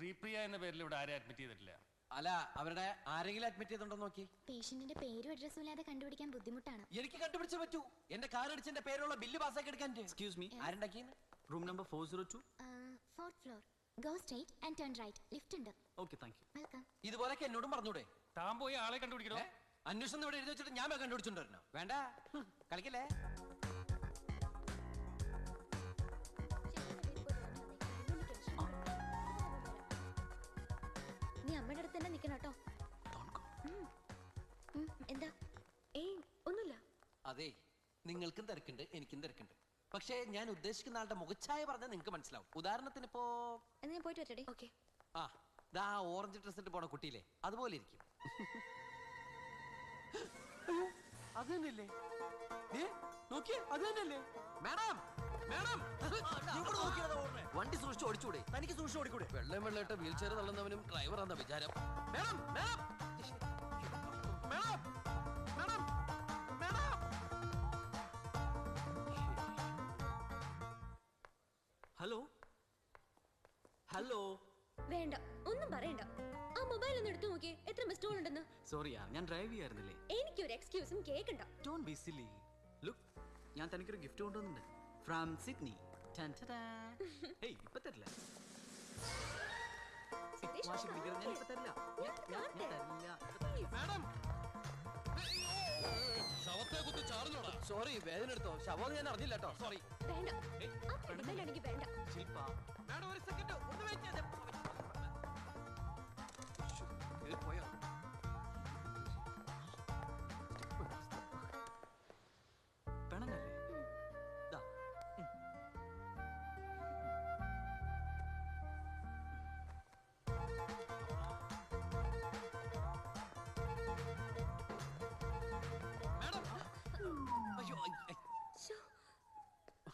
ശ്രീപ്രിയ എന്ന പേരിൽ ഇവിടെ ആരെ അഡ്മിറ്റ് ചെയ്തിട്ടില്ല. അല്ല, അവരുടെ ആരെങ്കിലും അഡ്മിറ്റ് ചെയ്തിട്ടുണ്ടോ നോക്കി. പേഷ്യന്റിന്റെ പേരും അഡ്രസ്സും ഇല്ലാതെ കണ്ടുപിടിക്കാൻ ബുദ്ധിമുട്ടാണ്. എനിക്ക് കണ്ടുപിടിച്ചേ പറ്റൂ. എന്റെ കാർ അടിച്ചെന്റെ പേരുള്ള ബില്ല് പാസ്സാക്കി എടുക്കാൻ. എക്സ്ക്യൂസ് മീ, ആരുണ്ടാക്കിയെന്ന്? Room number 402. 4th floor. Go straight and turn right. Lift ഉണ്ട്. Okay, thank you. വെൽക്കം. ഇതുപോലൊക്കെ എന്നോടും പറഞ്ഞൂടെ? താൻ പോയി ആളെ കണ്ടുപിടിക്കണോ? അന്വേഷണം ഇവിടെ എഴുതി വെച്ചിട്ട് ഞാൻ കണ്ടുപിടിച്ചോണ്ടോ? വേണ്ട, കളിക്കല്ലേ. നീ അമ്മയുടെ അടുത്ത് തന്നെ നിക്കണം കേട്ടോ. എന്താ? ഏയ് ഒന്നുമില്ല. അതെ, നിങ്ങൾക്കും തിരക്കുണ്ട്, എനിക്കും തിരക്കുണ്ട്. പക്ഷേ ഞാൻ ഉദ്ദേശിക്കുന്ന ആളുടെ മുഖച്ഛായ പറഞ്ഞാൽ നിങ്ങൾക്ക് മനസ്സിലാവും. ഉദാഹരണത്തിന് ഇപ്പോ എന്നാ ഞാൻ പോയിട്ട് വരട്ടെ. ഓക്കെ. ആ ദാ ഓറഞ്ച് ഡ്രസ് ഇട്ട് പോണ കുട്ടിയില്ലേ, അതുപോലെ ഇരിക്കും. അത് തന്നെയല്ലേ? നോക്കിയേ, അത് തന്നെയല്ലേ? മാഡം, മാഡം, വണ്ടി സൂക്ഷിച്ച് ഓടിച്ചൂടെ? തനിക്ക് സൂക്ഷിച്ച് ഓടിക്കൂടെ? വെള്ളം വെള്ളമിട്ട് വീൽ ചെയർ തള്ളുന്നവനും ഡ്രൈവറാന്ന വിചാരം. Madam, madam, madam, madam, madam. Hello, hello. വേണ്ട, ഒന്നും പറയണ്ട. ആ മൊബൈൽ ഒന്ന് എടുത്തു നോക്കിയേ, എത്ര മിസ് കോൾ ഉണ്ടെന്ന്. സോറി യാർ, ഞാൻ ഡ്രൈവ് ചെയ്യായിരുന്നില്ലേ. എനിക്കൊരു എക്സ്ക്യൂസും കേൾക്കണ്ട. Don't be Sili. ലുക്ക്, ഞാൻ തനിക്കൊരു ഗിഫ്റ്റ് കൊണ്ടുവന്നിട്ടുണ്ട് ഫ്രം സിഡ്നി. ഹേയ്, ഇപ്പൊ തരില്ല. വാശി പിടിക്കരുത്, ഞാൻ ഇപ്പൊ തരില്ല. ഞാൻ തരില്ല. മാഡം, ശവത്തെ കുത്തി ചാടുന്നോടാ. സോറി, വേദന എടുത്തോ? ശവം ഞാൻ അറിഞ്ഞില്ല കേട്ടോ. സോറി. വേണ്ട, ആ മൊബൈൽ ആണെങ്കിൽ വേണ്ട. ശില്പ, മാഡം ഒരു സെക്കൻഡ് ഒന്ന് വെയിറ്റ് ചെയ്തേ. പോയോ? പെണങ്ങല്ലേ? ദാ. മാഡം,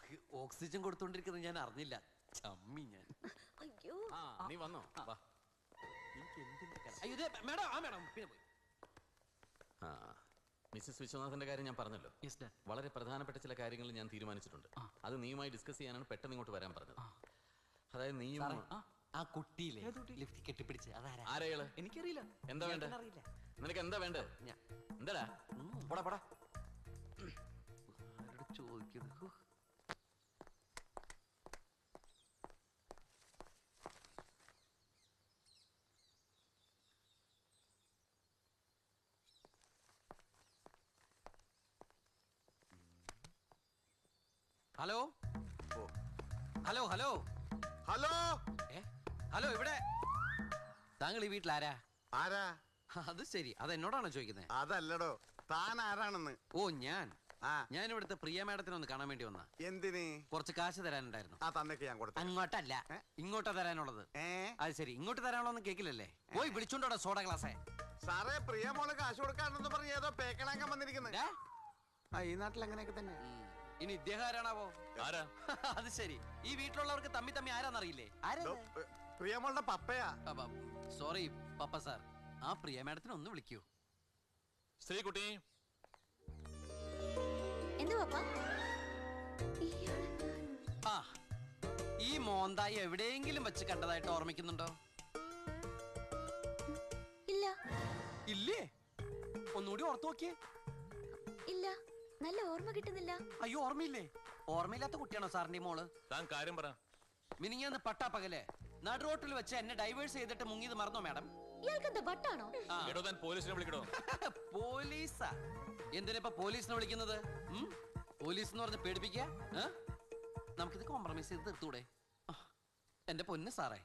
അയ്യോ, ഓക്സിജൻ കൊടുത്തോണ്ടിരിക്കുന്നത് ഞാൻ അറിഞ്ഞില്ല. ചമ്മി ഞാൻ. അയ്യോ, നീ വന്നോ? വാ. അയ്യോ, ദേ, മാഡം, ആ മാഡം പിന്നെ പോയി. ആ, മിസ്സസ് വിശ്വനാഥന്റെ കാര്യം ഞാൻ പറഞ്ഞല്ലോ. Yes dad. വളരെ പ്രധാനപ്പെട്ട ചില കാര്യങ്ങൾ ഞാൻ തീരുമാനിച്ചിട്ടുണ്ട്. അത് നീയുമായി ഡിസ്കസ് ചെയ്യാനാണ് പെട്ടെന്ന് ഇങ്ങോട്ട് വരാൻ പറഞ്ഞത്. അതായത് നീയും ആ കുട്ടിയില്ലേ ലിഫ്റ്റ് കെട്ടിപ്പിടിച്ച് അതാരാ? ആരെയാള്? എനിക്കറിയില്ല. എന്താ വേണ്ടേ? അറിയില്ല. നിനക്ക് എന്താ വേണ്ടേ? എന്താടാ? പോടാ പോടാ. ആരോട് ചോദിക്കുന്നു? Hello hello hello hello hello, ഇവിടെ താങ്കൾ ഈ വീട്ടിൽ ആരാ? ആരാ? അത് ശരി, അത് എന്നോടാണോ ചോദിക്കുന്നത്? അതല്ലടോ, താൻ ആരാണെന്ന്. ഓ, ഞാൻ ആ, ഞാൻ ഇവിടുത്തെ പ്രിയ മാഡത്തിനെ ഒന്ന് കാണാൻ വേണ്ടി വന്നാ. എന്തിന്? കുറച്ച് കാശ് തരാനുണ്ടായിരുന്നു. ആ, തന്നേക്ക് ഞാൻ കൊടുത്തു. അങ്ങോട്ടല്ല, ഇങ്ങോട്ടാ തരാനുള്ളത്. അത് ശരി, ഇങ്ങോട്ട് തരാനുള്ളതൊന്നും കേക്കില്ലല്ലേ? പോയി വിളിച്ചോണ്ടോടാ സോഡ ഗ്ലാസേ. സാറേ, പ്രിയ മോള് കാശ് കൊടുക്കാനെന്ന് പറഞ്ഞ് ഏതോ പേക്കണാക്കാൻ വന്നിരിക്കുന്നത്. ഈ നാട്ടിൽ അങ്ങനെയൊക്കെ തന്നെ. ഇനി ഇദ്ദേഹം ആരാണാവോ? ആരാ? അത് ശരി, ഈ വീട്ടിലുള്ളവർക്ക് തമ്മി തമ്മി ആരാന്നറിയില്ലേ? പ്രിയ മോളുടെ പപ്പയാ. സോറി പപ്പ സാർ, ആ പ്രിയ മാഡത്തിനെ ഒന്ന് വിളിക്കൂ. ശ്രീകുട്ടി, എന്താ പാപ്പ? ആ, ഈ മോന്തായി എവിടെയെങ്കിലും വെച്ച് കണ്ടതായിട്ട് ഓർമ്മിക്കുന്നുണ്ടോ? ഇല്ല. ഇല്ലേ? ഒന്നുകൂടി ഓർത്തു നോക്കിയേ. ഇല്ല, നല്ല ഓർമ്മ കിട്ടുന്നില്ല. അയ്യോ, ഓർമ്മയില്ലേ? ഓർമ്മയില്ലാത്ത കുട്ടിയാണോ സാറിന്റെ മോള്? താൻ കാര്യം പറ. മിനിങ്ങാന്ന് പട്ടാപ്പകല് നടുറോട്ടിൽ വെച്ച് എന്നെ ഡൈവേഴ്സ് ചെയ്തിട്ട് മുങ്ങിയത് മറന്നോ മാഡം? ഇയാൾക്ക് എന്താ വട്ടാണോ? എടോ, താൻ പോലീസിനെ വിളിക്കണോ? പോലീസാ? എന്തിനാ പോലീസിനെ വിളിക്കുന്നത്? പോലീസ് എന്ന് പറഞ്ഞ് പേടിപ്പിക്ക? നമുക്കിത് കോംപ്രമൈസ് ചെയ്ത് തീർത്തൂടെ? എന്റെ പൊന്ന് സാറേ,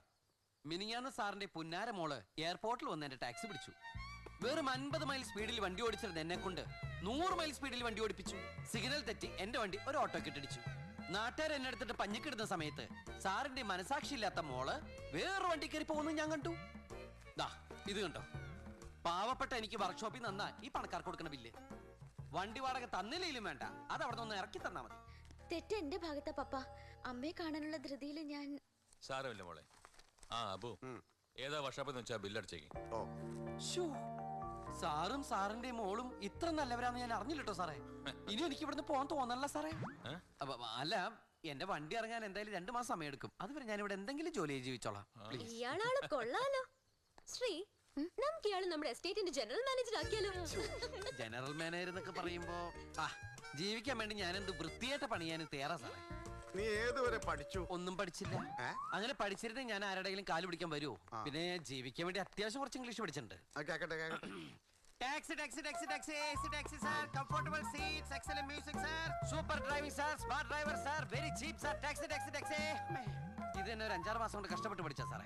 മിനിങ്ങാന്ന് സാറിന്റെ പുന്നാര മോള് എയർപോർട്ടിൽ വന്ന് എന്റെ ടാക്സി പിടിച്ചു. വെറും 50 മൈൽ സ്പീഡിൽ വണ്ടി ഓടിച്ചിരുന്ന എന്നെ കൊണ്ട് 100 മൈൽ സ്പീഡിൽ വണ്ടി ഓടിപ്പിച്ചു. സിഗ്നൽ തെറ്റി എന്റെ വണ്ടി ഒരു ഓട്ടോ കെട്ടിടിച്ചു. നാട്ടുകാർ എന്നെ എടുത്തിട്ട് പഞ്ഞിക്കിടുന്ന സമയത്ത് സാറിന്റെ മനസാക്ഷി ഇല്ലാത്ത മോള് വേറൊരു വണ്ടി കയറി പോകുന്നു ഞാൻ കണ്ടു. ദാ ഇത് കണ്ടോ? പാവപ്പെട്ട എനിക്ക് വർക്ക്ഷോപ്പിൽ നിന്നാ ഈ പണക്കാർക്ക് കൊടുക്കണ ബില്ല്. വണ്ടി വാടക തന്നില്ലേലും വേണ്ട, അത് അവിടെ നിന്ന് ഇറക്കി തന്നാ മതി. തെറ്റ് എന്റെ ഭാഗത്താ പപ്പ. അമ്മയെ കാണാനുള്ള ധൃതിയിൽ ഞാൻ. സാരമില്ല മോളെ. ആ അബു, ഏതാ വർഷാപ്പ് വെച്ചാ ബില്ലടിച്ചേക്ക്. ഓ, സാറും സാറിന്റെ മോളും ഇത്ര നല്ലവരാന്ന് ഞാൻ അറിഞ്ഞില്ലട്ടോ സാറേ. ഇനി എനിക്ക് ഇവിടുന്ന് പോകാൻ തോന്നല്ല സാറേ. അല്ല, എന്റെ വണ്ടി ഇറങ്ങാൻ എന്തായാലും 2 മാസം സമയം എടുക്കും. അതുവരെ ഞാൻ ഇവിടെ എന്തെങ്കിലും ജോലി ചെയ്ത് ജീവിച്ചോളാം. പ്ലീസ്. ഇയാളാള് കൊള്ളാലോ. ശ്രീ, നമുക്ക് ഇയാള് നമ്മുടെ എസ്റ്റേറ്റിന്റെ ജനറൽ മാനേജർ ആക്കിയാലോ? ജനറൽ മാനേജർ എന്നൊക്കെ പറയുമ്പോ ജീവിക്കാൻ വേണ്ടി ഞാൻ എന്ത് വൃത്തിയായിട്ട് പണിയാനും തയ്യാറാ സാറേ. നീ ഏതുവരെ പഠിച്ചു? ഒന്നും പഠിച്ചില്ല. അങ്ങനെ പഠിച്ചിരുന്നേ ഞാൻ ആരുടെയെങ്കിലും കാല് പിടിക്കാൻ വരുമോ? പിന്നെ ജീവിക്കാൻ വേണ്ടി അത്യാവശ്യം കുറച്ച് ഇംഗ്ലീഷ് പഠിച്ചിട്ടുണ്ട്. Taxi taxi taxi taxi AC taxi sir, comfortable seats, excellent music sir, super driving sir, smart driver sir, very cheap sir, taxi taxi taxi. ഇത് തന്നെ ഒരു 5-6 മാസം കൊണ്ട് കഷ്ടപ്പെട്ട് പഠിച്ചാ സാറേ.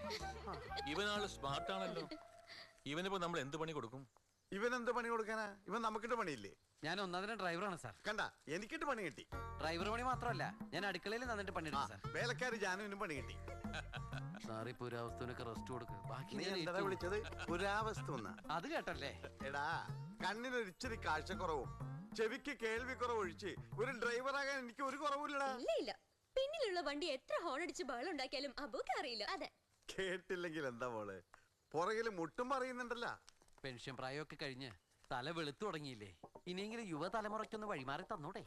ഇവനാള് സ്മാർട്ട് ആണല്ലോ. ഇവനിപ്പോ നമ്മൾ എന്ത് പണി കൊടുക്കും? ഇവൻ എന്ത് പണി കൊടുക്കാനാ? ഇവൻ നമുക്കിട്ട് പണിയില്ലേ? ഞാൻ ഒന്നാമതിന് ഡ്രൈവറാണ് സാർ. കണ്ട, എനിക്കിട്ട് പണി കിട്ടി. ഡ്രൈവർ പണി മാത്രമല്ല, ഞാൻ അടുക്കളയിൽ നന്നിട്ട് പണിയെടുക്കും സാർ. വേലക്കാരി ജാനുവിനും പണി കിട്ടി. സാറി പുരാവസ്തുവിനൊക്കെ റെസ്റ്റ് കൊടുക്കുക. ബാക്കി നീ എന്താ വിളിച്ചത്? പുരാവസ്തു? അത് കേട്ടല്ലേ? എടാ, കണ്ണിനൊരു ഇച്ചിരി കാഴ്ചക്കുറവും ചെവിക്ക് കേൾവി കുറവ് ഒഴിച്ച് ഒരു ഡ്രൈവറാകാൻ എനിക്ക് ഒരു കുറവില്ലടാ. ഇല്ല ഇല്ല, പിന്നിലുള്ള വണ്ടി എത്ര ഹോൺ അടിച്ച് ബഹളം ഉണ്ടാക്കിയാലും അബൂക്ക് അറിയില്ല. അതെ, കേട്ടില്ലെങ്കിൽ എന്താ മോള്, പുറകില് മുട്ടും പറയുന്നുണ്ടല്ലോ. പെൻഷൻ പ്രായമൊക്കെ കഴിഞ്ഞ് തല വെളുത്തു തുടങ്ങിയില്ലേ? ഇനിയെങ്കിലും യുവതലമുറയ്ക്കൊന്ന് വഴിമാറി തന്നൂടെ?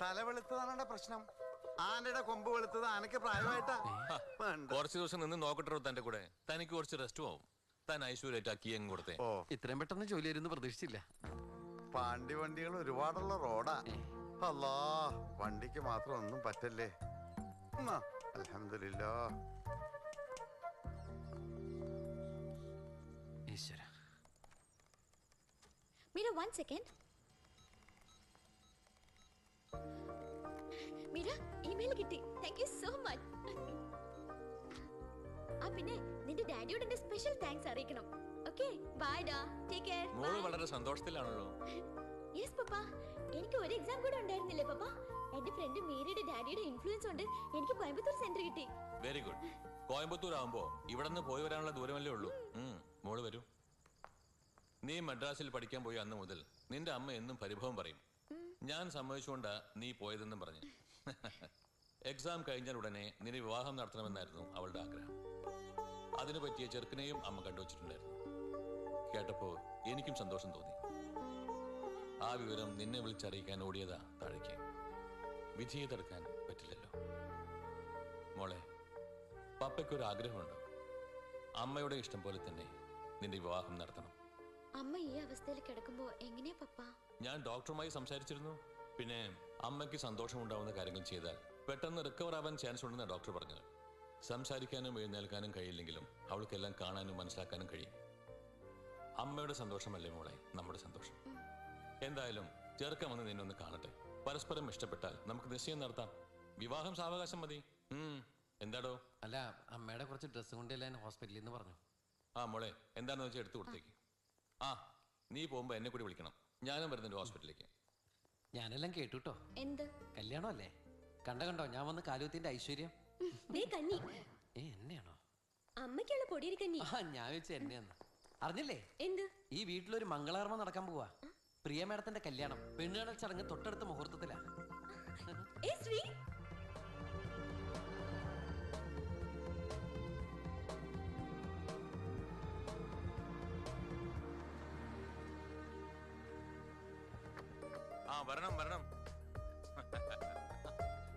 തല വെളുത്തതാണോ പ്രശ്നം? ആനയുടെ കൊമ്പ് വെളുത്തത് ആനക്ക് പ്രായമായിട്ടാ. കുറച്ച് ദിവസം നിന്ന് നോക്കട്ടോ തന്റെ കൂടെ. തനിക്ക് കുറച്ച് റെസ്റ്റ് ആവും. താൻ ഐശ്വര്യാക്കി അങ്ങ് കൊടുത്തേ. ഓ, ഇത്രയും പെട്ടെന്ന് ജോലി വരുന്നു പ്രതീക്ഷിച്ചില്ല. പാണ്ടി വണ്ടികൾ ഒരുപാടുള്ള റോഡാ. അല്ലാ, വണ്ടിക്ക് മാത്രം ഒന്നും പറ്റല്ലേ. അൽഹംദുലില്ലാ. ഈശ്വര. മീര, 1 സെക്കൻഡ്. മീര, ഇമെയിൽ കിട്ടി. Thank you so much. പിന്നെ നിന്റെ ഡാഡിയോട് എന്റെ സ്പെഷ്യൽ താങ്ക്സ് അറിയിക്കണം. ഓക്കേ, ബൈ ഡാ, ടേക്ക് കെയർ. മോള് വളരെ സന്തോഷത്തിലാണല്ലോ. യെസ് പപ്പ, എനിക്ക് ഒരു എക്സാം കൂടെ ഉണ്ടായിരുന്നില്ലേ പപ്പ? എന്റെ ഫ്രണ്ട് മീരയുടെ ഡാഡിയുടെ ഇൻഫ്ലുവൻസ് കൊണ്ട് എനിക്ക് കോയമ്പത്തൂർ സെന്റർ കിട്ടി. Very good. കോയമ്പത്തൂർ ആവുമ്പോ ഇവിടെ നിന്ന് പോയി വരാനുള്ള ദൂരമല്ലേ ഉള്ളൂ. മോള് വരൂ. നീ മദ്രാസിൽ പഠിക്കാൻ പോയി അന്ന് മുതൽ നിന്റെ അമ്മ എന്നും പരിഭവം പറയും. ഞാൻ സമ്മതിച്ചുകൊണ്ടാ നീ പോയതെന്നും പറഞ്ഞു. എക്സാം കഴിഞ്ഞാൽ ഉടനെ നിന്നെ വിവാഹം നടത്തണമെന്നായിരുന്നു അവളുടെ ആഗ്രഹം. അതിനു പറ്റിയ ചെറുക്കനെയും അമ്മ കണ്ടുവച്ചിട്ടുണ്ടായിരുന്നു. കേട്ടപ്പോ എനിക്കും സന്തോഷം തോന്നി. ആ വിവരം നിന്നെ വിളിച്ചറിയിക്കാൻ ഓടിയതാ താഴേക്ക്. വിധിയെ തടുക്കാൻ പറ്റില്ലല്ലോ. മോളെ, പപ്പയ്ക്കൊരു ആഗ്രഹമുണ്ട്. അമ്മയുടെ ഇഷ്ടം പോലെ തന്നെ നിന്റെ വിവാഹം നടത്തണം. അമ്മ ഈ അവസ്ഥയിൽ കിടക്കുമ്പോ എങ്ങനെയാ പപ്പ? ഞാൻ ഡോക്ടറുമായി സംസാരിച്ചിരുന്നു. പിന്നെ അമ്മയ്ക്ക് സന്തോഷമുണ്ടാവുന്ന കാര്യങ്ങൾ ചെയ്താൽ പെട്ടെന്ന് റിക്കവർ ആവാൻ ചാൻസ് ഉണ്ടെന്ന് ഡോക്ടർ പറഞ്ഞത്. സംസാരിക്കാനും എഴുന്നേൽക്കാനും കഴിയില്ലെങ്കിലും അവൾക്കെല്ലാം കാണാനും മനസ്സിലാക്കാനും കഴിയും. അമ്മയുടെ സന്തോഷമല്ലേ മോളെ നമ്മുടെ സന്തോഷം. എന്തായാലും ചെറുക്കം വന്ന് നിന്നൊന്ന് കാണട്ടെ. പരസ്പരം ഇഷ്ടപ്പെട്ടാൽ നമുക്ക് നിശ്ചയം നടത്താം. വിവാഹം സാവകാശം മതി. എന്താടോ? അല്ല, അമ്മയുടെ കുറച്ച് ഡ്രസ്സ് കൊണ്ടല്ലേ ഹോസ്പിറ്റലിൽ നിന്ന് പറഞ്ഞു. മോളെ, എന്താണെന്ന് വെച്ചാൽ എടുത്തു കൊടുത്തേക്ക്. നീ പോകുമ്പോ എന്നെ കൂടി വിളിക്കണം. ഞാനും വരുന്നുണ്ട് ഹോസ്പിറ്റലിലേക്ക്. ഞാനെല്ലാം കേട്ടുട്ടോ. എന്ത് കല്യാണം അല്ലേ? കണ്ടോ ഞാൻ വന്ന് കാലുത്തിന്റെ ഐശ്വര്യം. കഞ്ഞി എന്നെയാണോ? അമ്മയ്ക്കുള്ള പൊടിയരി കഞ്ഞി. ഞാൻ വെച്ച എന്നെയാന്ന് അറിഞ്ഞില്ലേ? എന്ത്? ഈ വീട്ടിലൊരു മംഗളകർമ്മം നടക്കാൻ പോവാ. പ്രിയ മേഡത്തിന്റെ കല്യാണം. പെണ്ണുകാണൽ ചടങ്ങ് തൊട്ടടുത്ത മുഹൂർത്തത്തിലാ. ശ്രീ, വരണം വരണം.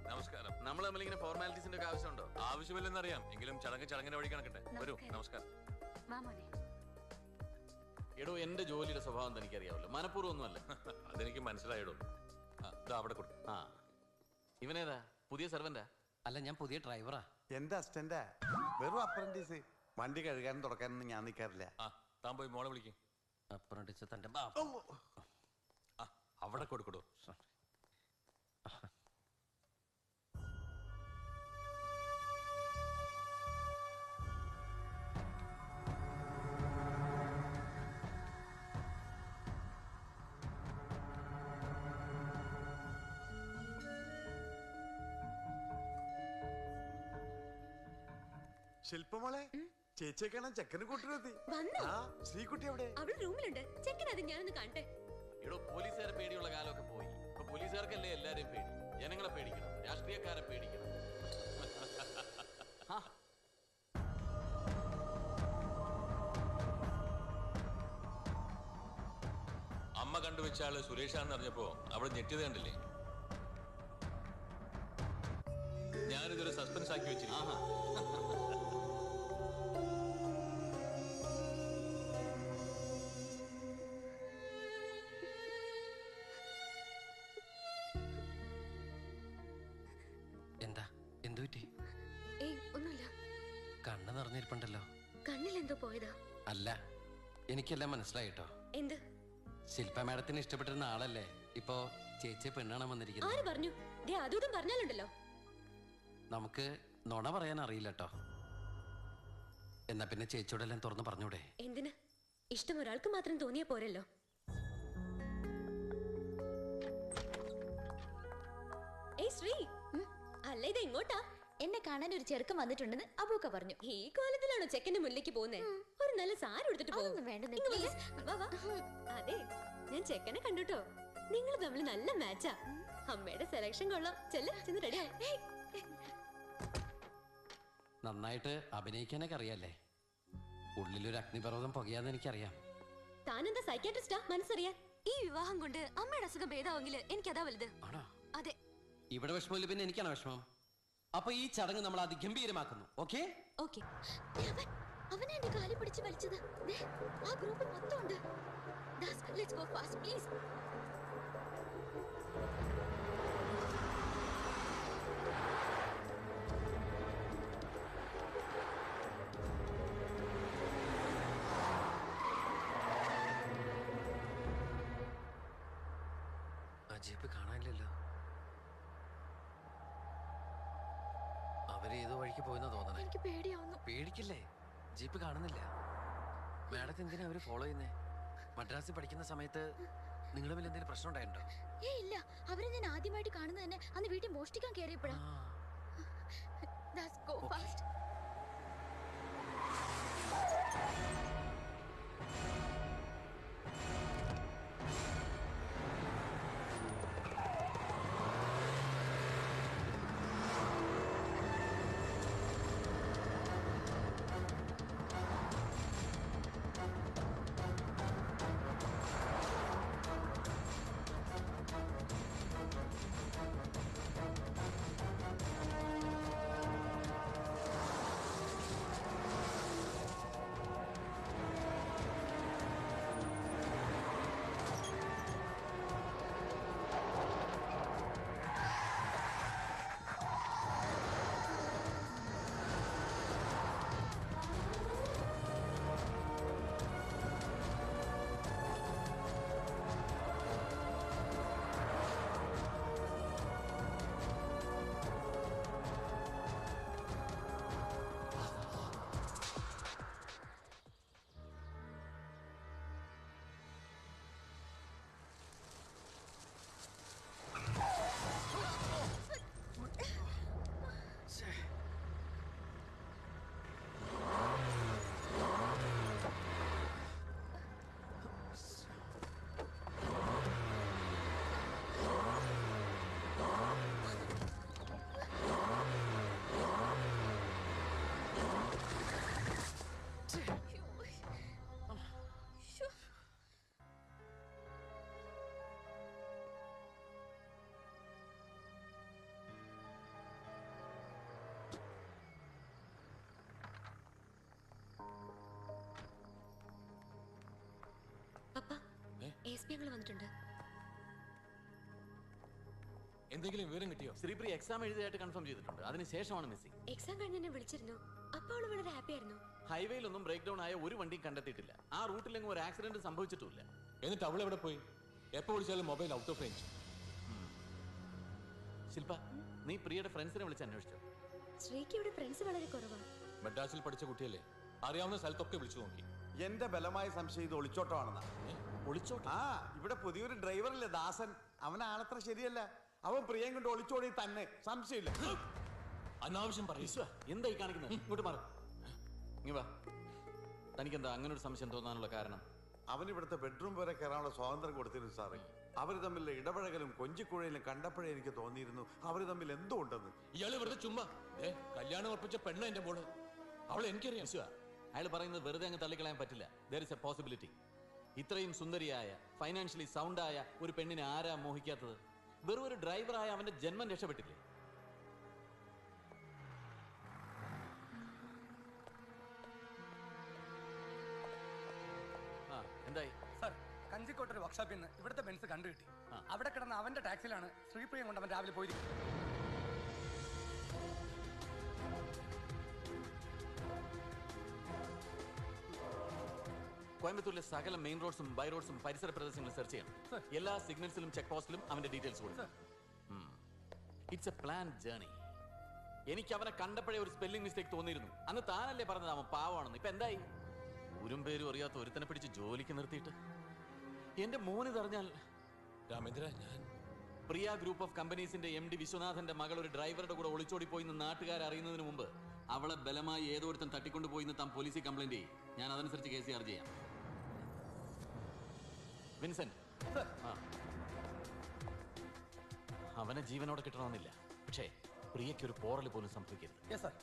നമസ്കാരം. നമ്മൾ തമ്മിൽ ഇങ്ങനെ ഫോർമാലിറ്റീസിന്റെ ഒക്കെ ആവശ്യമുണ്ടോ? ആവശ്യമില്ലെന്നറിയാം, എങ്കിലും ചടങ്ങിന്റെ വഴി കണക്കട്ടെ. വരൂ. നമസ്കാരം. എടോ, എന്റെ ജോലിയുടെ സ്വഭാവം തനിക്കറിയാവല്ലോ. മനഃപൂർവ്വം ഒന്നുമല്ല. അതെനിക്ക് മനസ്സിലായിടോ. അവിടെ കൊടുക്കും. ഇവനേതാ? പുതിയ സെർവന്റാ? അല്ല, ഞാൻ പുതിയ ഡ്രൈവറാ. എന്റെ അസിസ്റ്റന്റാ. വെറും അപ്രന്റീസ്. വണ്ടി കഴുകാനും തുടക്കാനൊന്നും ഞാൻ നിൽക്കാറില്ല. താൻ പോയി മോളെ വിളിക്കും. അപ്രന്റീസ് തന്റെ അവിടെ കൊടുക്കടോ. ശില്പമോളെ, ചേച്ചിയെ കാണാൻ ചെക്കന് കൂട്ടിനെത്തി. ശ്രീകുട്ടി എവിടെ? അവള് റൂമിലുണ്ട്. ചെക്കൻ അത് ഞാനൊന്ന് കാണട്ടെ. എടോ, പോലീസുകാരെ പേടിയുള്ള കാലമൊക്കെ പോയി. ഇപ്പൊ പോലീസുകാർക്കല്ലേ എല്ലാരെയും പേടി. ജനങ്ങളെ പേടിക്കണം, രാഷ്ട്രീയക്കാരെ പേടിക്കണം. അമ്മ കണ്ടുവെച്ച ആള് സുരേഷാന്ന് അറിഞ്ഞപ്പോ അവിടെ ഞെട്ടിയത് കണ്ടില്ലേ? ഇതൊരു സസ്പെൻസ് ആക്കി വെച്ചിരിക്കും. എന്താ എന്തു പറ്റി? ഏയ് ഒന്നുമില്ല. കണ്ണ് നിറഞ്ഞിരിപ്പുണ്ടല്ലോ. കണ്ണിൽ എന്തോ പോയതാ? അല്ല, എനിക്കെല്ലാം മനസ്സിലായിട്ടോ. എന്ത്? ശില്പ മാഡത്തിന് ഇഷ്ടപ്പെട്ടിരുന്ന ആളല്ലേ ഇപ്പോ ചേച്ചിയെ പെണ്ണാണ് വന്നിരിക്കുന്നത്. ആര് പറഞ്ഞു? അതും പറഞ്ഞാലുണ്ടല്ലോ. നമുക്ക് നുണ പറയാൻ അറിയില്ല കേട്ടോ. എന്നാ പിന്നെ ചേച്ചിയോടെല്ലാം തുറന്ന് പറഞ്ഞൂടെ? എന്തിന്? ഇഷ്ടം ഒരാൾക്ക് മാത്രം തോന്നിയാ പോരല്ലോ. ഏയ് ശ്രീ, അല്ല ഇത് എങ്ങോട്ടാ? എന്നെ കാണാൻ ഒരു ചെറുക്കൻ വന്നിട്ടുണ്ടെന്ന് അബൂക്ക പറഞ്ഞു. ഈ കോലത്തിലാണോ ചെക്കന്റെ മുന്നിലേക്ക് പോകുന്നേ? ഒരു നല്ല സാരി എടുത്തിട്ട് അതൊന്നും വേണ്ടെന്നേ, please. അതെ, ഞാൻ ചെക്കനെ കണ്ടുട്ടോ. നിങ്ങൾ തമ്മിൽ നല്ല മാച്ചാ. അമ്മയുടെ സെലക്ഷൻ കൊള്ളാം. ചെന്ന് റെഡി ആയി. നന്നായിട്ട് അഭിനയിക്കാനൊക്കെ അറിയാല്ലേ? ഉള്ളിലൊരു അഗ്നിപർവ്വതം പുകയാന്ന് എനിക്കറിയാം. താനെന്താ സൈക്കാട്രിസ്റ്റാ? മനസ്സറിയാൻ. ഈ വിവാഹം കൊണ്ട് അമ്മയുടെ അസുഖം ഭേദമാവെങ്കിൽ എനിക്കതാ വലുത്. ആണോ? അതെ. ഇവിടെ വിഷമമില്ല, പിന്നെ എനിക്കാണോ വിഷമം? അപ്പൊ ഈ ചടങ്ങ് നമ്മൾ അതിഗംഭീരമാക്കുന്നു. Okay okay. അവനെ എന്റെ കാലി പിടിച്ച് വലിച്ചത്. ആ ഗ്രൂപ്പ് മൊത്തം ഉണ്ട്. Let's go fast, please. ആ ജീപ്പ് കാണാനില്ലല്ലോ. അവര് ഏതോ വഴിക്ക് പോയെന്നാ തോന്നണേ. എനിക്ക് പേടിയാവുന്നു. പേടിക്കില്ലേ, ജീപ്പ് കാണുന്നില്ല. മാഡത്തെ എന്തിനാ അവര് ഫോളോ ചെയ്യുന്നേ? മദ്രാസിൽ പഠിക്കുന്ന സമയത്ത് നിങ്ങളുടെ മേലെ എന്തെങ്കിലും പ്രശ്നം ഉണ്ടായിട്ടുണ്ടോ? ഇല്ല, അവരെ ഞാൻ ആദ്യമായിട്ട് കാണുന്നത് തന്നെ അന്ന് വീട്ടിൽ മോഷ്ടിക്കാൻ കയറിയപ്പോഴാ. Let's go fast. വന്നിട്ടുണ്ട്. എന്തെങ്കിലും വിവരം കിട്ടിയോ? ശ്രീപ്രിയ എക്സാം എഴുതിയായിട്ട് കൺഫേം ചെയ്തിട്ടുണ്ട്. അതിനുശേഷമാണ് മിസ്സിംഗ്. എക്സാം കഴിഞ്ഞ് എന്നെ വിളിച്ചിരുന്നു. അപ്പോൾ അവള് വളരെ ഹാപ്പി ആയിരുന്നു. ഹൈവേയിലൊന്നും ബ്രേക്ക് ഡൗൺ ആയ ഒരു വണ്ടിയും കണ്ടെത്തിയിട്ടില്ല. ആ റൂട്ടിലെങ്ങും ഒരു ആക്സിഡന്റ് സംഭവിച്ചിട്ടില്ല. എന്നിട്ട് അവൾ എവിടെ പോയി? എപ്പോ വിളിച്ചാലും മൊബൈൽ ഔട്ട് ഓഫ് റേഞ്ച്. ശില്പ, നീ പ്രിയയുടെ ഫ്രണ്ട്സിനെ വിളിച്ച് അന്വേഷിച്ചോ? ശ്രീക്ക് ഇവിടെ ഫ്രണ്ട്സ് വളരെ കുറവാണ്. മദ്രാസിൽ പഠിച്ച കുട്ടിയല്ലേ, അറിയാവുന്ന സ്ഥലത്തൊക്കെ വിളിച്ചു നോക്കി. എന്റെ ബലമായ സംശയം ഇത് ഒളിച്ചോട്ടമാണെന്നാ. ഒളിച്ചോട്ടോ? ആ, ഇവിടെ പുതിയൊരു ഡ്രൈവറില്ലേ ദാസൻ, അവനാളത്ര ശരിയല്ല. അവൻ പ്രിയം കൊണ്ട് ഒളിച്ചോടി തന്നെ, സംശയമില്ല. അനാവശ്യം പറയൂ. എന്തായി കാണിക്കുന്നത്? ഇങ്ങോട്ട് മാറും. ഇങ്ങ വാ. തനിക്കെന്താ അങ്ങനെ ഒരു സംശയം തോന്നാനുള്ള കാരണം? അവൻ ഇവിടുത്തെ ബെഡ്റൂം വരെ കയറാനുള്ള സ്വാതന്ത്ര്യം കൊടുത്തിരുന്നു സാറേ. അവര് തമ്മിലുള്ള ഇടപഴകലും കൊഞ്ചിക്കുഴയിലും കണ്ടപ്പോഴേ എനിക്ക് തോന്നിയിരുന്നു അവര് തമ്മിൽ എന്തോ ഉണ്ടെന്ന്. ഇയാള് വെറുതെ ചുമ്മാ കല്യാണം ഉറപ്പിച്ച പെണ്ണ എന്റെ മോള്. അവളെ എനിക്കറിയാം. അയാൾ പറയുന്നത് വെറുതെ അങ്ങ് തള്ളിക്കളയാൻ പറ്റില്ല. There is A possibility. ഇത്രയും സുന്ദരിയായ ഫൈനാൻഷ്യലി സൗണ്ടായ ഒരു പെണ്ണിനെ ആരാ മോഹിക്കാത്തത്? വെറും ഒരു ഡ്രൈവറായ അവന്റെ ജന്മം രക്ഷപ്പെട്ടില്ലേ? എന്തായി? സർ, കഞ്ചിക്കോട്ടൊരു വർക്ക്ഷോപ്പിൽ നിന്ന് ഇവിടുത്തെ ബെൻസ് കണ്ടുകിട്ടി. അവിടെ കിടന്ന അവന്റെ ടാക്സിയിലാണ് ശ്രീപ്രിയം കൊണ്ട് അവൻ രാവിലെ പോയിരിക്കുന്നത്. കോയമ്പത്തൂരിലെ സകല മെയിൻ റോഡ്സും ബൈ റോഡ്സും പരിസര പ്രദേശങ്ങളും സെർച്ച് ചെയ്യണം. എല്ലാ സിഗ്നൽസിലും ചെക്ക് പോസ്റ്റിലും അവന്റെ ഡീറ്റെയിൽസ് കൊടുക്കും. It's A plan journey. എനിക്ക് അവനെ കണ്ടപ്പോഴേ ഒരു സ്പെല്ലിംഗ് മിസ്റ്റേക്ക് തോന്നിയിരുന്നു. അന്ന് താനല്ലേ പറഞ്ഞത് അവൻ പാവമാണെന്ന്. ഇപ്പൊ എന്തായി? ഊരും പേരും അറിയാത്ത ഒരുത്തനെ പിടിച്ച് ജോലിക്ക് നിർത്തിയിട്ട് എന്റെ മോന് പറഞ്ഞാൽ രാമേന്ദ്ര, ഞാൻ പ്രിയ ഗ്രൂപ്പ് ഓഫ് കമ്പനീസിന്റെ MD വിശ്വനാഥന്റെ മകൾ ഒരു ഡ്രൈവറുടെ കൂടെ ഒളിച്ചോടി പോയി നാട്ടുകാർ അറിയുന്നതിന് മുമ്പ് അവളെ ബലമായി ഏതോരുത്തൻ തട്ടിക്കൊണ്ടുപോയി താൻ പോലീസിൽ കംപ്ലൈന്റ് ചെയ്യും. ഞാൻ അതനുസരിച്ച് കേസ് ചാർജ് ചെയ്യാം. വിൻസെന്റ്, അവനെ ജീവനോടെ കിട്ടണമെന്നില്ല, പക്ഷേ പ്രിയയ്ക്ക് ഒരു പോറൽ പോലും സംഭവിക്കരുത്. Yes sir.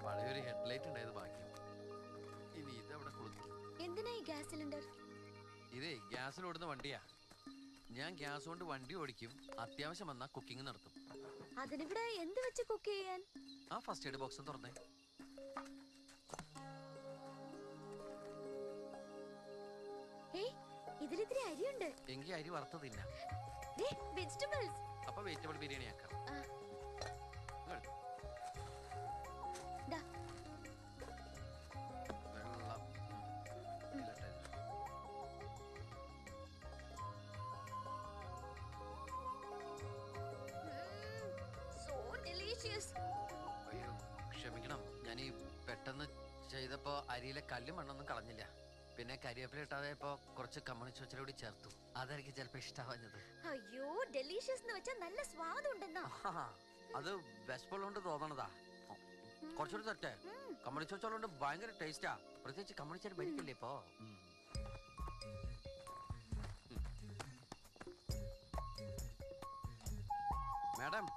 പഴയൊരു ഹെഡ്ലൈറ്റ് ഉണ്ടായത് ബാക്കി. ഇനി ഇതവിടെ കൊളുത്തും. എന്തിനാ ഈ ഗ്യാസ് സിലിണ്ടർ? ഇതേ ഗ്യാസിൽ ഓടുന്ന വണ്ടിയാ. ഞാൻ ഗ്യാസ് കൊണ്ട് വണ്ടി ഓടിക്കും, അത്യാവശ്യം വന്നാൽ കുക്കിംഗ് നടത്തും. അതിനിവിടെ എന്ത് വെച്ച് കുക്ക് ചെയ്യാൻ? ആ ഫസ്റ്റ് എയ്ഡ് ബോക്സ് തുറന്നേ. ഇതിലിത്തിരി അരിയുണ്ട്. എങ്കിൽ അരി വറുത്തതില്ല. വെജിറ്റബിൾസ്. അപ്പൊ വെജിറ്റബിൾ ബിരിയാണി ആക്കാം. വെള്ളം ഇല്ലട്ടെ. So delicious. അയ്യോ ക്ഷമിക്കണം, ഞാൻ ഈ പെട്ടെന്ന് ചെയ്തപ്പോ അരിയിലെ കല്ലും മണ്ണൊന്നും കളഞ്ഞില്ല. പിന്നെ കരിവേപ്പില ഇട്ടാതെ ഇപ്പൊ കുറച്ച് കമ്മ്യൂണിസ്റ്റ് വെച്ചിലൂടെ ചേർത്തു. അതായിരിക്കും ചിലപ്പോ ഇഷ്ടാവാഞ്ഞത്. അയ്യോ ഡെലീഷ്യസ് എന്ന് വെച്ചാൽ നല്ല സ്വാദുണ്ടെന്നാ. അത് വെസ്പുള്ളോണ്ട് തോന്നണതാ. കുറച്ചുകൂടി തരട്ടെ? കമ്മ്യൂണിസ്റ്റ് വെച്ചോണ്ട് ഭയങ്കര ടേസ്റ്റാ. പ്രത്യേകിച്ച് കമ്മ്യൂണിസ്റ്റ് ഭരിക്കില്ലേ ഇപ്പൊ. മാഡം,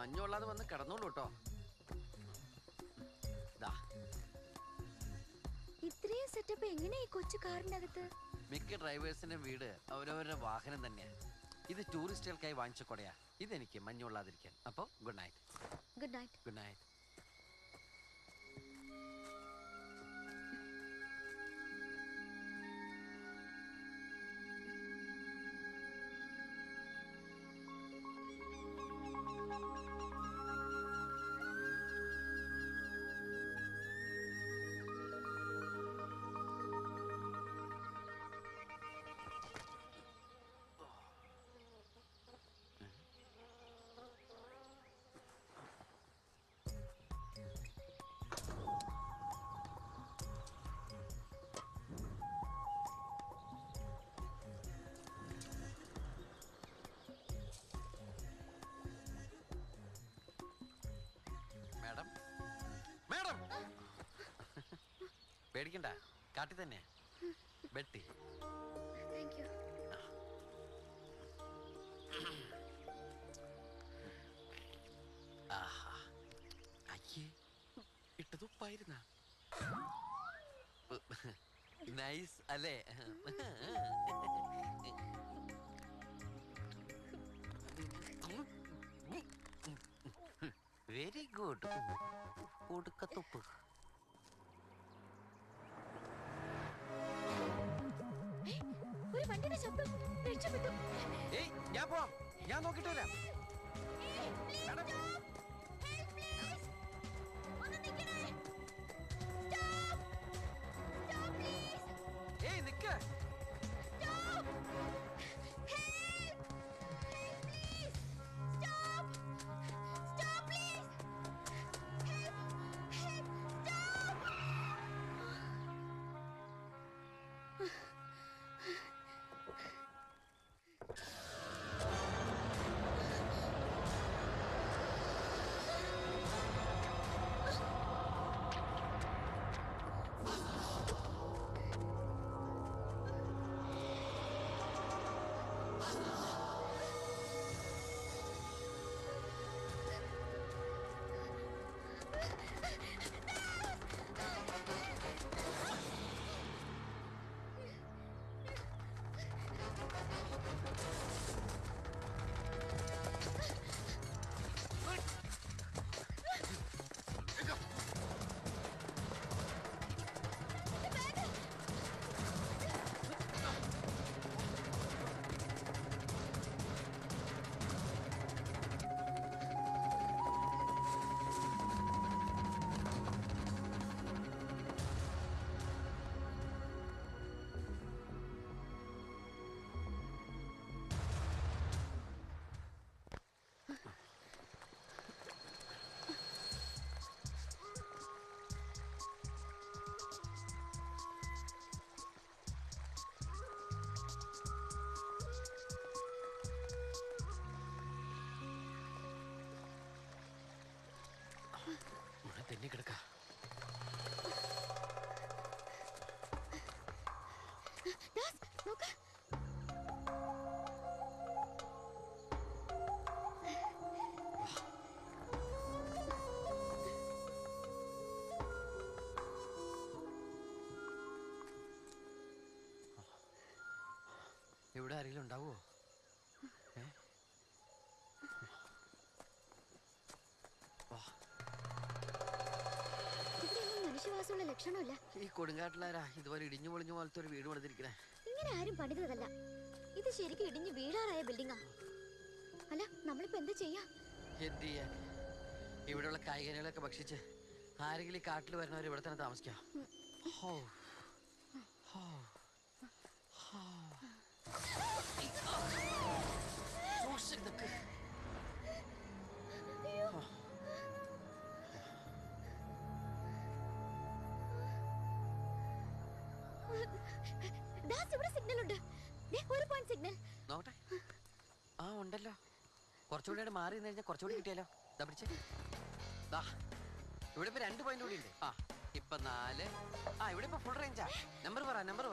മഞ്ഞുള്ളാതെ വന്ന് കിടന്നോളൂ കേട്ടോ. ഇത്രയും സെറ്റപ്പ് എങ്ങനെയാ ഈ കൊച്ചു കാറിനകത്ത്? മിക്ക ഡ്രൈവേഴ്സിന്റെ വീട് അവരവരുടെ വാഹനം തന്നെയാ. ഇത് ടൂറിസ്റ്റുകൾക്കായി വാങ്ങിച്ച കൊടയാ. ഇതെനിക്ക് മഞ്ഞുള്ളാതിരിക്കാൻ. അപ്പൊ good night. Good night. Good night. Madam, madam പേടിക്കണ്ട, കാട്ടി തന്നെ ബെട്ടി. Thank you. ആഹാ, അയ്യേ ഇട്ടത് ഉപ്പായിരുന്ന. നൈസ് അല്ലേ? Very good. ഒടുക്കത്തുപ്പ്. ഒരു വണ്ടിയുടെ ശബ്ദം. രക്ഷപ്പെട്ടു. ഏയ് ഞാൻ പോവാം, ഞാൻ നോക്കിട്ട് വരാം. ഏയ് നിക്ക്. ഇവിടെ ആരെങ്കിലും ഉണ്ടാവോ? മനുഷ്യവാസമുള്ള ലക്ഷണമില്ല. ഈ കൊടുങ്കാട്ടിലാരാ ഇതുപോലെ ഇടിഞ്ഞു പൊളിഞ്ഞു പോലത്തെ ഒരു വീട് പണിതിരിക്കണേ? ഇങ്ങനെ ആരും പണിതതല്ല. ഇത് ശരിക്കും ഇടിഞ്ഞ് വീഴാറായ ബിൽഡിംഗാ. അല്ല, നമ്മളിപ്പോ എന്താ ചെയ്യാ? എന്ത് ചെയ്യാൻ? ഇവിടെയുള്ള കായികനികളൊക്കെ ഭക്ഷിച്ച് ആരെങ്കിലും ഈ കാട്ടിൽ വരുന്നവർ ഇവിടെ തന്നെ താമസിക്കാം. സിഗ്നൽ ഉണ്ട്. ഒരു പോയിന്റ് സിഗ്നൽ. നോക്കട്ടെ. ആ ഉണ്ടല്ലോ. കുറച്ചുകൂടി മാറി നിന്ന് കഴിഞ്ഞാൽ കുറച്ചുകൂടി കിട്ടിയാലോ. ഇവിടെ ഇപ്പൊ 2 പോയിന്റ് കൂടി ഉണ്ട്. ഇപ്പൊ 4. ഇവിടെ ഇപ്പൊ ഫുൾ റേഞ്ചാ. നമ്പർ പറ. നമ്പർ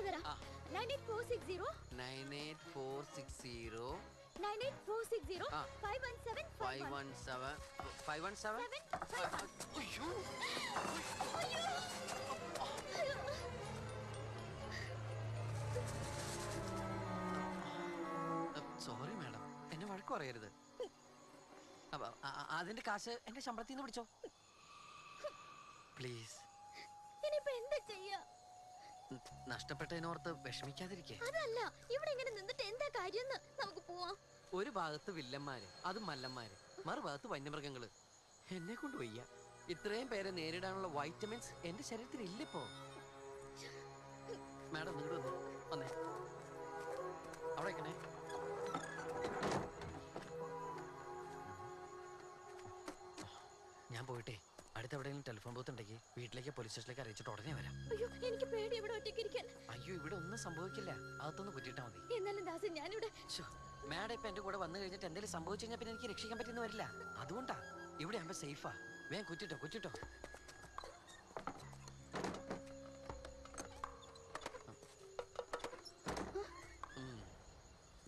തരാം. 98460 98460 517 517 517. സോറി മാഡം, എന്നെ വഴക്ക് പറയരുത്. അതിന്റെ കാശ് എന്റെ ശമ്പളത്തിൽ നിന്ന് പിടിച്ചോ പ്ലീസ്. നഷ്ടപ്പെട്ടതിനോർത്ത് വിഷമിക്കാതിരിക്കേ. അതല്ല, ഇവിടെ ഇങ്ങനെ നിന്നിട്ട് എന്താ കാര്യം? നമുക്ക് പോവാം. ഒരു ഭാഗത്ത് വില്ലന്മാര്, അതും മല്ലന്മാര്, മറുഭാഗത്ത് വന്യമൃഗങ്ങള്. എന്നെ കൊണ്ട് വയ്യ. ഇത്രയും പേരെ നേരിടാനുള്ള വൈറ്റമിൻസ് എന്റെ ശരീരത്തിൽ ഇല്ലിപ്പോ. മാഡം നിങ്ങൾ വന്നേ. അവിടെ വെക്കണേ. ഞാൻ പോയിട്ടേ അടുത്ത എവിടെയെങ്കിലും ടെലിഫോൺ ബൂത്ത് ഉണ്ടെങ്കിൽ വീട്ടിലേക്ക് പോലീസ് സ്റ്റേഷനിലേക്ക് അറിയിച്ചിട്ട് ഉടനെ വരാം. അയ്യോ, എനിക്ക് പേടി ഇവിടെ ഒറ്റയ്ക്ക് ഇരിക്കാൻ. അയ്യോ, ഇവിടെ ഒന്നും സംഭവിക്കില്ല. അകത്തൊന്ന് കുറ്റിയിട്ടാ മതി. എന്നാലും ദാസൻ, ഞാനിവിടെ. മാഡം ഇപ്പൊ എന്റെ കൂടെ വന്നു കഴിഞ്ഞിട്ട് എന്തെങ്കിലും സംഭവിച്ചു കഴിഞ്ഞാൽ പിന്നെ എനിക്ക് രക്ഷിക്കാൻ പറ്റുന്ന വരില്ല. അതുകൊണ്ടാ ഇവിടെ ആകുമ്പോ സേഫാ. വേഗം കുറ്റിട്ടോ.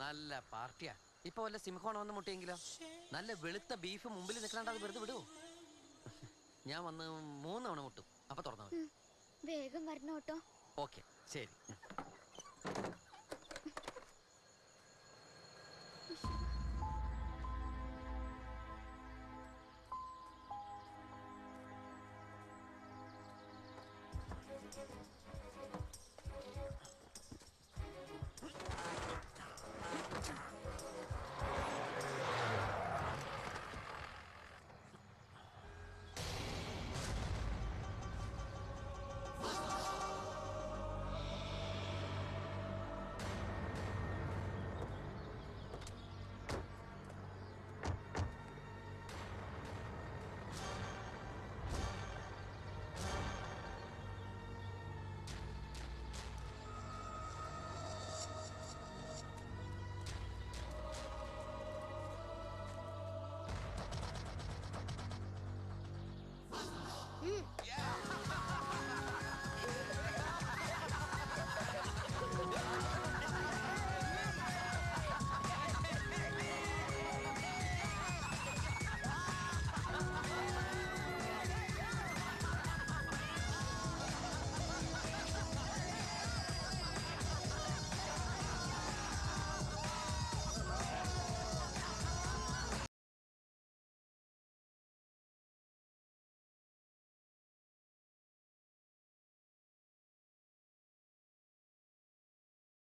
നല്ല പാർട്ടിയാ. ഇപ്പൊ വല്ല സിംഹോണം വന്ന് മുട്ടിയെങ്കിലോ? നല്ല വെളുത്ത ബീഫ് മുമ്പിൽ നിൽക്കലാണ്ട് അത് വെറുതെ വിടുവോ? ഞാൻ വന്ന് 3 തവണ മുട്ടും. അപ്പൊ തുറന്നു മതി. വേഗം വരണോട്ടോ. ഓക്കെ, ശരി.